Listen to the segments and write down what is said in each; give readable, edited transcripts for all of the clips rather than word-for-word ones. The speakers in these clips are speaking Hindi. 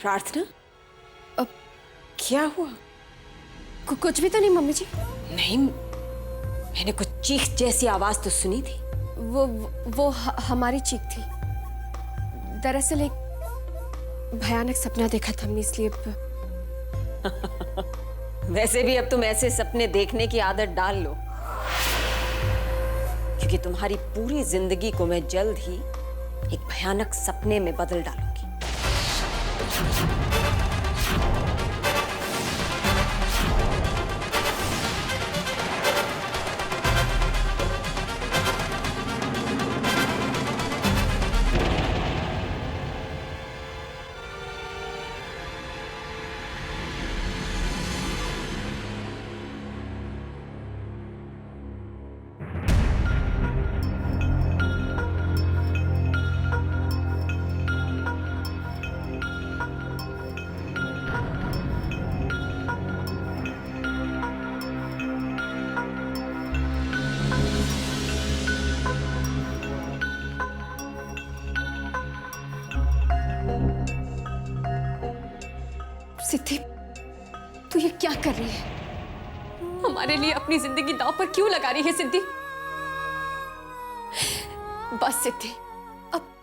प्रार्थना, अब क्या हुआ? कुछ भी तो नहीं मम्मी जी। नहीं, मैंने कुछ चीख जैसी आवाज तो सुनी थी। वो हमारी चीख थी। दरअसल एक भयानक सपना देखा था हमने, इसलिए वैसे भी अब तुम ऐसे सपने देखने की आदत डाल लो, क्योंकि तुम्हारी पूरी जिंदगी को मैं जल्द ही एक भयानक सपने में बदल डालूंगी। सिद्धि, तू ये क्या कर रही है? हमारे लिए अपनी जिंदगी दांव पर क्यों लगा रही है सिद्धि? बस सिद्धि, अब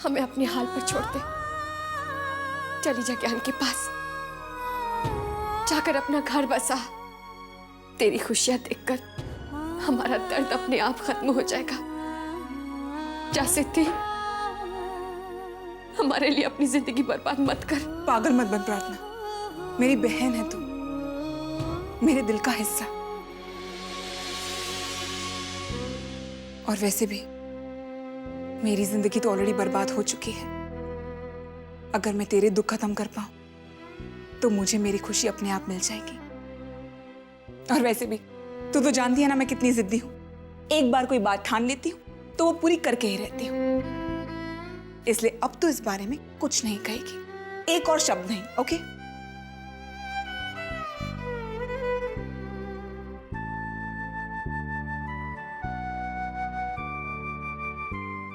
हमें अपने हाल पर छोड़ दे। चली जा ज्ञान के पास, जाकर अपना घर बसा। तेरी खुशियां देखकर हमारा दर्द अपने आप खत्म हो जाएगा। जा सिद्धि, हमारे लिए अपनी जिंदगी बर्बाद मत कर। पागल मत बन प्रार्थना, मेरी बहन है तू, मेरे दिल का हिस्सा। और वैसे भी मेरी जिंदगी तो ऑलरेडी बर्बाद हो चुकी है। अगर मैं तेरे दुख खत्म कर पाऊं तो मुझे मेरी खुशी अपने आप मिल जाएगी। और वैसे भी तू तो जानती है ना मैं कितनी जिद्दी हूं। एक बार कोई बात ठान लेती हूं तो वो पूरी करके ही रहती हूं। इसलिए अब तो इस बारे में कुछ नहीं कहेगी, एक और शब्द नहीं, ओके?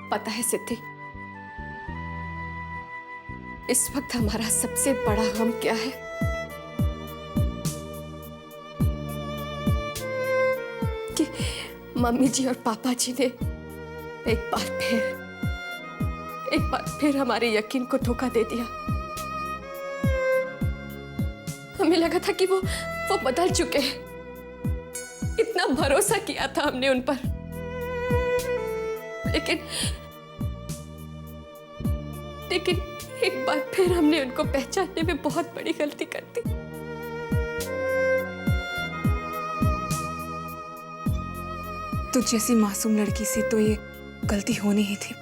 पता है सिद्धि, इस वक्त हमारा सबसे बड़ा गम क्या है? कि मम्मी जी और पापा जी ने एक बार फिर हमारे यकीन को धोखा दे दिया। हमें लगा था कि वो बदल चुके हैं। इतना भरोसा किया था हमने उन पर, लेकिन एक बार फिर हमने उनको पहचानने में बहुत बड़ी गलती कर दी। तुझ जैसी मासूम लड़की से तो ये गलती होनी ही थी।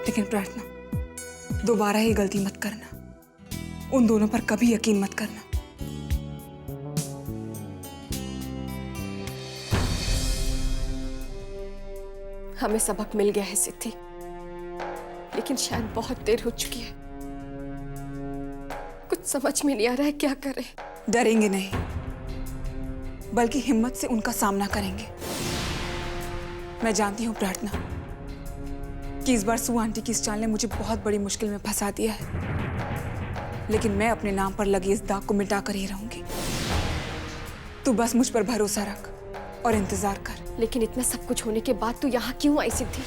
लेकिन प्रार्थना, दोबारा ये गलती मत करना। उन दोनों पर कभी यकीन मत करना। हमें सबक मिल गया है सिद्धि, लेकिन शायद बहुत देर हो चुकी है। कुछ समझ में नहीं आ रहा है क्या करें। डरेंगे नहीं, बल्कि हिम्मत से उनका सामना करेंगे। मैं जानती हूँ प्रार्थना कि इस बार सू आंटी की इस चाल ने मुझे बहुत बड़ी मुश्किल में फंसा दिया है, लेकिन मैं अपने नाम पर लगी इस दाग को मिटा कर ही रहूंगी। तू बस मुझ पर भरोसा रख और इंतजार कर। लेकिन इतना सब कुछ होने के बाद तू यहाँ क्यों आई सिद्धि?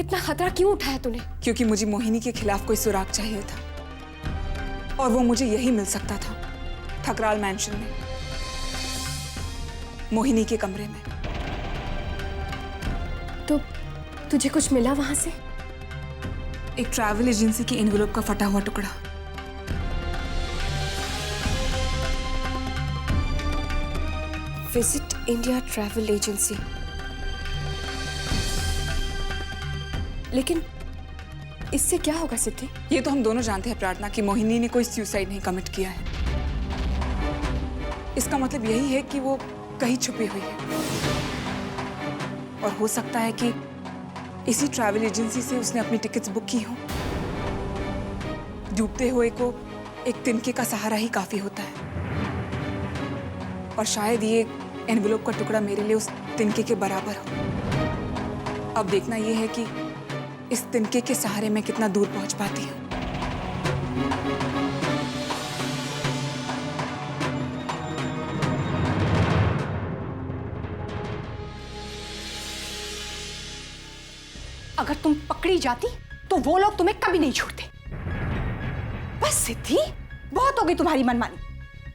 इतना खतरा क्यों उठाया तूने? क्योंकि मुझे मोहिनी के खिलाफ कोई सुराग चाहिए था, और वो मुझे यही मिल सकता था, ठकराल मैंशन में, मोहिनी के कमरे में। तो तुझे कुछ मिला वहां से? एक ट्रैवल एजेंसी की एनवेलप का फटा हुआ टुकड़ा। Visit India travel agency. लेकिन इससे क्या होगा सिद्धि? ये तो हम दोनों जानते हैं प्रार्थना कि मोहिनी ने कोई सुसाइड नहीं कमिट किया है। इसका मतलब यही है कि वो कहीं छुपी हुई है, और हो सकता है कि इसी ट्रैवल एजेंसी से उसने अपनी टिकट्स बुक की हो। डूबते हुए को एक तिनके का सहारा ही काफी होता है, और शायद ये एनवेलप का टुकड़ा मेरे लिए उस तिनके के बराबर हो। अब देखना यह है कि इस तिनके के सहारे मैं कितना दूर पहुंच पाती हूँ। अगर तुम पकड़ी जाती तो वो लोग तुम्हें कभी नहीं छोड़ते। बस सिद्धि, बहुत होगी तुम्हारी मनमानी।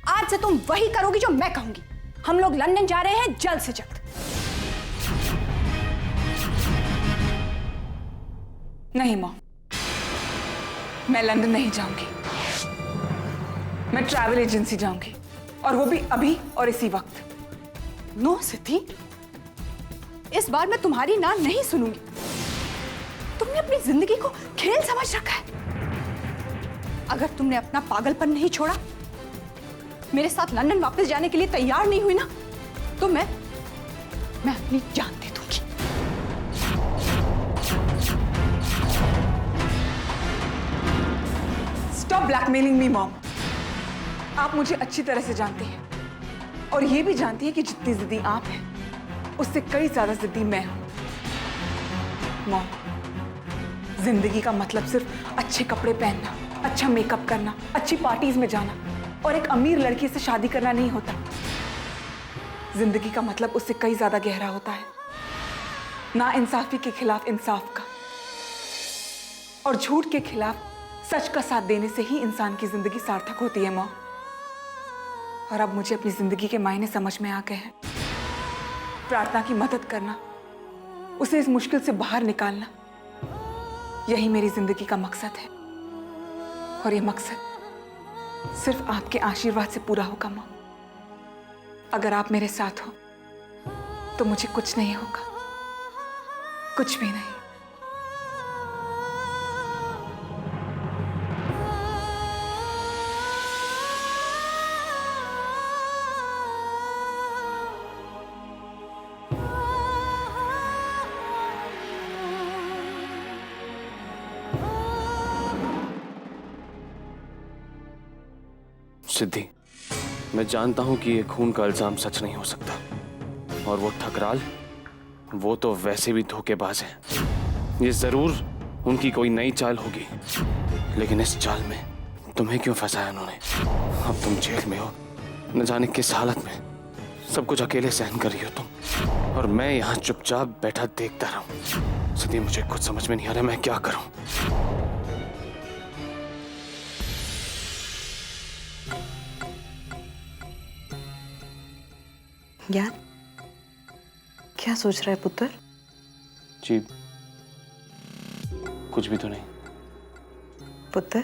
आज से तुम वही करोगी जो मैं कहूंगी। हम लोग लंदन जा रहे हैं जल्द से जल्द। नहीं मॉम, मैं लंदन नहीं जाऊंगी। मैं ट्रैवल एजेंसी जाऊंगी, और वो भी अभी और इसी वक्त। नो सिद्धि, इस बार मैं तुम्हारी ना नहीं सुनूंगी। तुमने अपनी जिंदगी को खेल समझ रखा है। अगर तुमने अपना पागलपन नहीं छोड़ा, मेरे साथ लंदन वापस जाने के लिए तैयार नहीं हुई ना, तो मैं अपनी जान दे दूंगी। स्टॉप ब्लैकमेलिंग मी मॉम। आप मुझे अच्छी तरह से जानती हैं, और ये भी जानती हैं कि जितनी जिद्दी आप हैं, उससे कई ज्यादा जिद्दी मैं हूं। मॉम, जिंदगी का मतलब सिर्फ अच्छे कपड़े पहनना, अच्छा मेकअप करना, अच्छी पार्टीज में जाना और एक अमीर लड़की से शादी करना नहीं होता। जिंदगी का मतलब उससे कई ज्यादा गहरा होता है। ना इंसाफी के खिलाफ इंसाफ का, और झूठ के खिलाफ सच का साथ देने से ही इंसान की जिंदगी सार्थक होती है माँ। और अब मुझे अपनी जिंदगी के मायने समझ में आ गए हैं। प्रार्थना की मदद करना, उसे इस मुश्किल से बाहर निकालना, यही मेरी जिंदगी का मकसद है। और ये मकसद सिर्फ आपके आशीर्वाद से पूरा होगा माँ। अगर आप मेरे साथ हो तो मुझे कुछ नहीं होगा, कुछ भी नहीं। सिद्धि, मैं जानता हूं कि ये खून का इल्जाम सच नहीं हो सकता, और वो ठकराल, वो तो वैसे भी धोखेबाज है। ये जरूर उनकी कोई नई चाल होगी, लेकिन इस चाल में तुम्हें क्यों फंसाया उन्होंने? अब तुम जेल में हो, न जाने किस हालत में। सब कुछ अकेले सहन कर रही हो तुम, और मैं यहाँ चुपचाप बैठा देखता रहूं। सिद्धि, मुझे कुछ समझ में नहीं आ रहा मैं क्या करूं। यार, क्या सोच रहा है पुत्र? जी कुछ भी तो नहीं। पुत्र,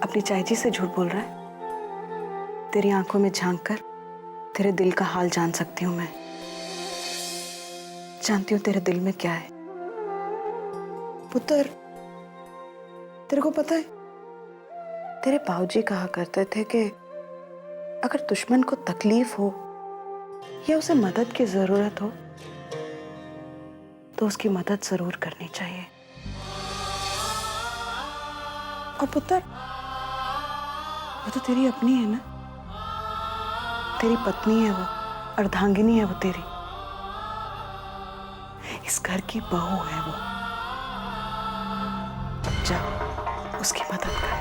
अपनी चाची से झूठ बोल रहा है? तेरी आंखों में झांक कर तेरे दिल का हाल जान सकती हूँ मैं। जानती हूँ तेरे दिल में क्या है। पुत्र, तेरे को पता है, तेरे बाबूजी कहा करते थे कि अगर दुश्मन को तकलीफ हो या उसे मदद की जरूरत हो तो उसकी मदद जरूर करनी चाहिए। और पुत्र, वो तो तेरी अपनी है ना, तेरी पत्नी है वो, अर्धांगिनी है वो तेरी, इस घर की बहू है वो। जा उसकी मदद कर।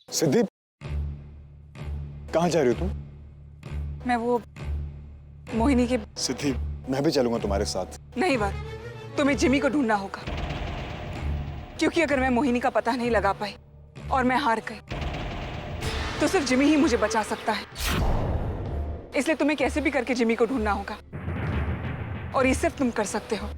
सिद्धि, कहाँ जा रही हो तुम? मैं वो मोहिनी के। सिद्धि, मैं भी चलूंगा तुम्हारे साथ। नहीं वर, तुम्हें जिमी को ढूंढना होगा, क्योंकि अगर मैं मोहिनी का पता नहीं लगा पाई और मैं हार गई तो सिर्फ जिमी ही मुझे बचा सकता है। इसलिए तुम्हें कैसे भी करके जिमी को ढूंढना होगा, और ये सिर्फ तुम कर सकते हो।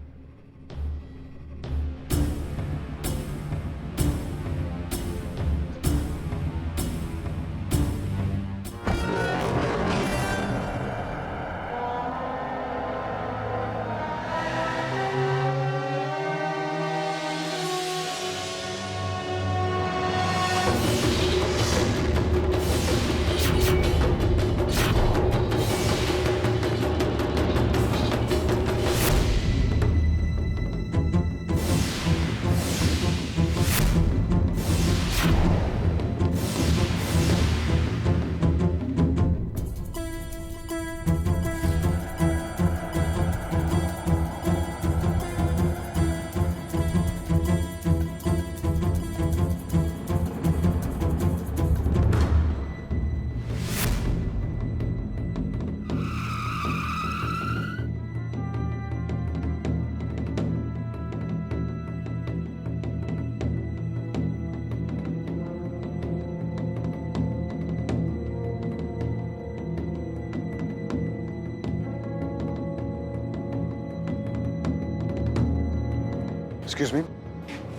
एक्सक्यूज मी,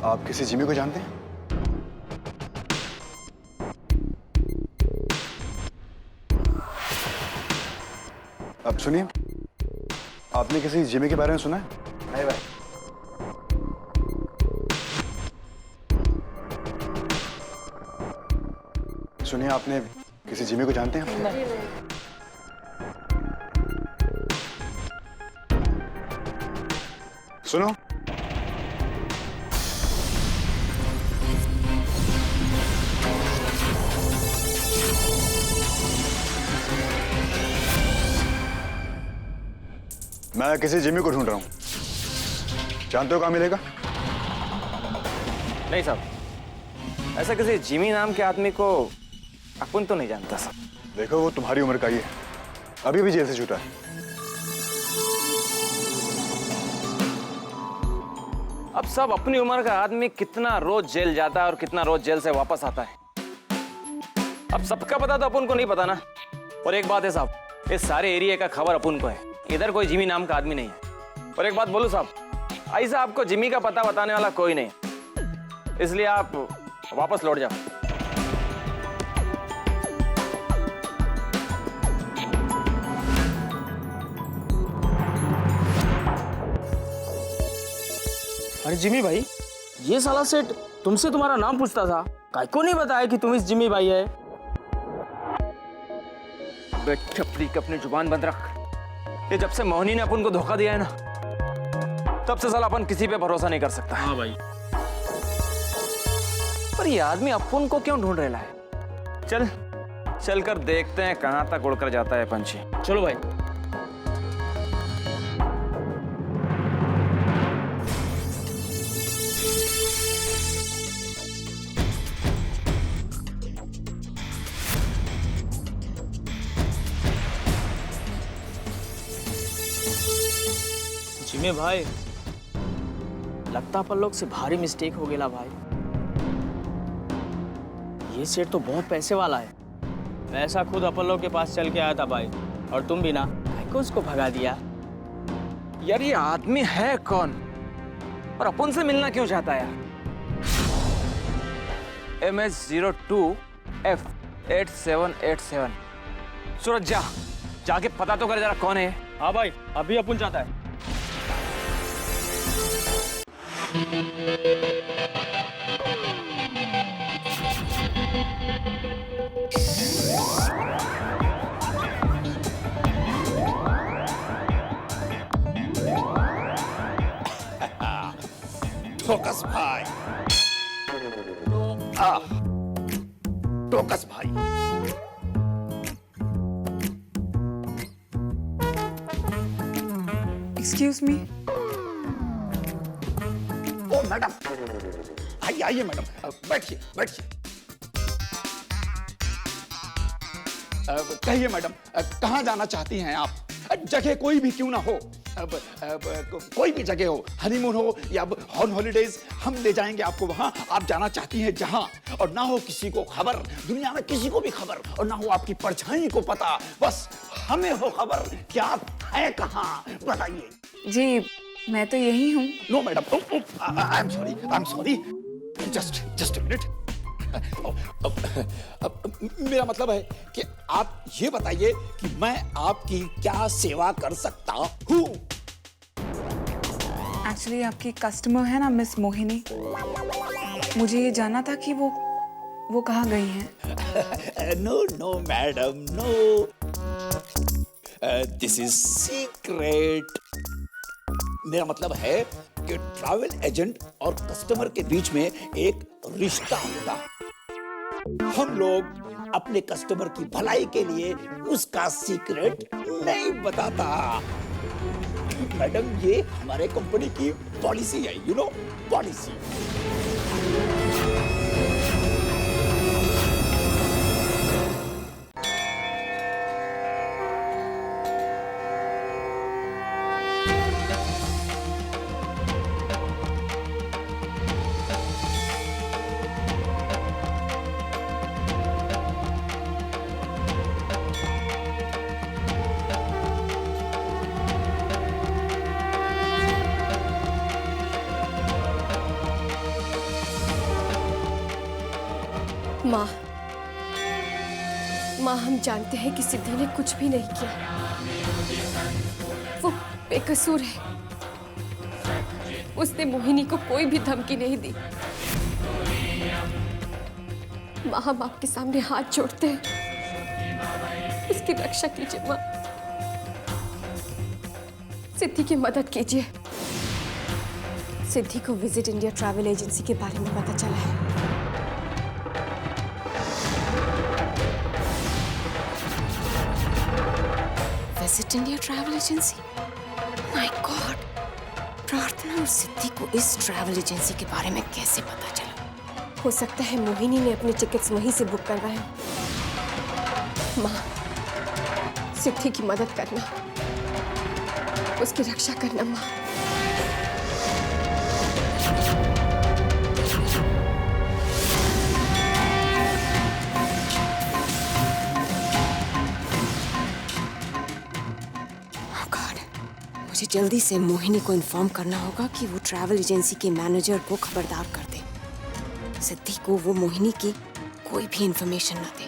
आप किसी जिमी को जानते हैं? अब सुनिए, आपने किसी जिमी के बारे में सुना है? नहीं भाई। सुनिए, आपने किसी जिमी को जानते हैं? सुनो, मैं किसी जिमी को ढूंढ रहा हूं। जानते हो कहां मिलेगा? नहीं साहब, ऐसा किसी जिमी नाम के आदमी को अपन तो नहीं जानता साहब। देखो, वो तुम्हारी उम्र का ही है, अभी भी जेल से छूटा है। अब सब अपनी उम्र का आदमी कितना रोज जेल जाता है और कितना रोज जेल से वापस आता है, अब सबका पता तो अपन को नहीं पता ना। और एक बात है साहब, इस सारे एरिया का खबर अपन को है, इधर कोई जिमी नाम का आदमी नहीं है। और एक बात बोलूं साहब, ऐसा आपको जिमी का पता बताने वाला कोई नहीं, इसलिए आप वापस लौट जाओ। अरे जिमी भाई, ये साला सेठ तुमसे तुम्हारा नाम पूछता था, काय को नहीं बताया कि तुम इस जिमी भाई है? छपरी की अपनी जुबान बंद रख। ये जब से मोहनी ने अपन को धोखा दिया है ना, तब से साला अपन किसी पे भरोसा नहीं कर सकता। हाँ भाई। पर ये आदमी अपन को क्यों ढूंढ रहा है? चल कर देखते हैं कहां तक उड़कर जाता है पंछी। चलो भाई। जिमी भाई, लगता अपन लोग से भारी मिस्टेक हो गया भाई। ये सेठ तो बहुत पैसे वाला है। मैं ऐसा खुद अपन लोग के पास चल के आया था भाई, और तुम भी ना को उसको भगा दिया। यार ये आदमी है कौन और अपन से मिलना क्यों चाहता है यार? MS02F8787। सूरज जाके पता तो कर जरा कौन है। हाँ भाई, अभी अपन चाहता है। टोकस भाई, टोकस भाई, एक्सक्यूज मी। ओ मैडम, आइए मैडम, बैठिए बैठिए। कहिए मैडम, कहाँ जाना चाहती हैं आप? जगह कोई भी क्यों ना हो, कोई भी जगह हो, हनीमून हो या ऑन हॉलीडेज, हम ले जाएंगे आपको वहां आप जाना चाहती हैं जहां। और ना हो किसी को खबर, दुनिया में किसी को भी खबर, और ना हो आपकी परछाई को पता, बस हमें हो खबर कि आप हैं कहाँ। बताइए। जी, मैं तो यही हूँ। No madam, I am sorry, just minute. मेरा मतलब है कि आप ये बताइए कि मैं आपकी क्या सेवा कर सकता हूँ? एक्चुअली आपकी कस्टमर है ना मिस मोहिनी, मुझे ये जानना था कि वो कहाँ गई हैं। No madam, no, this is secret. मेरा मतलब है कि ट्रैवल एजेंट और कस्टमर के बीच में एक रिश्ता होता है। हम लोग अपने कस्टमर की भलाई के लिए उसका सीक्रेट नहीं बताता। मैडम, ये हमारे कंपनी की पॉलिसी है, यू नो, पॉलिसी। माँ, हम जानते हैं कि सिद्धि ने कुछ भी नहीं किया। वो बेकसूर है। उसने मोहिनी को कोई भी धमकी नहीं दी। माँ, हम आपके सामने हाथ जोड़ते हैं, उसकी रक्षा कीजिए माँ। सिद्धि की मदद कीजिए। सिद्धि को विजिट इंडिया ट्रैवल एजेंसी के बारे में पता चला है। Visit India travel agency? My God, प्रार्थना और सिद्धि को इस ट्रैवल एजेंसी के बारे में कैसे पता चला? हो सकता है मोहिनी ने अपने टिकट्स वहीं से बुक करवाए। माँ, सिद्धि की मदद करना, उसकी रक्षा करना माँ। मुझे जल्दी से मोहिनी को इन्फॉर्म करना होगा कि वो ट्रैवल एजेंसी के मैनेजर को खबरदार कर दे। सिद्धि को वो मोहिनी की कोई भी इंफॉर्मेशन ना दे।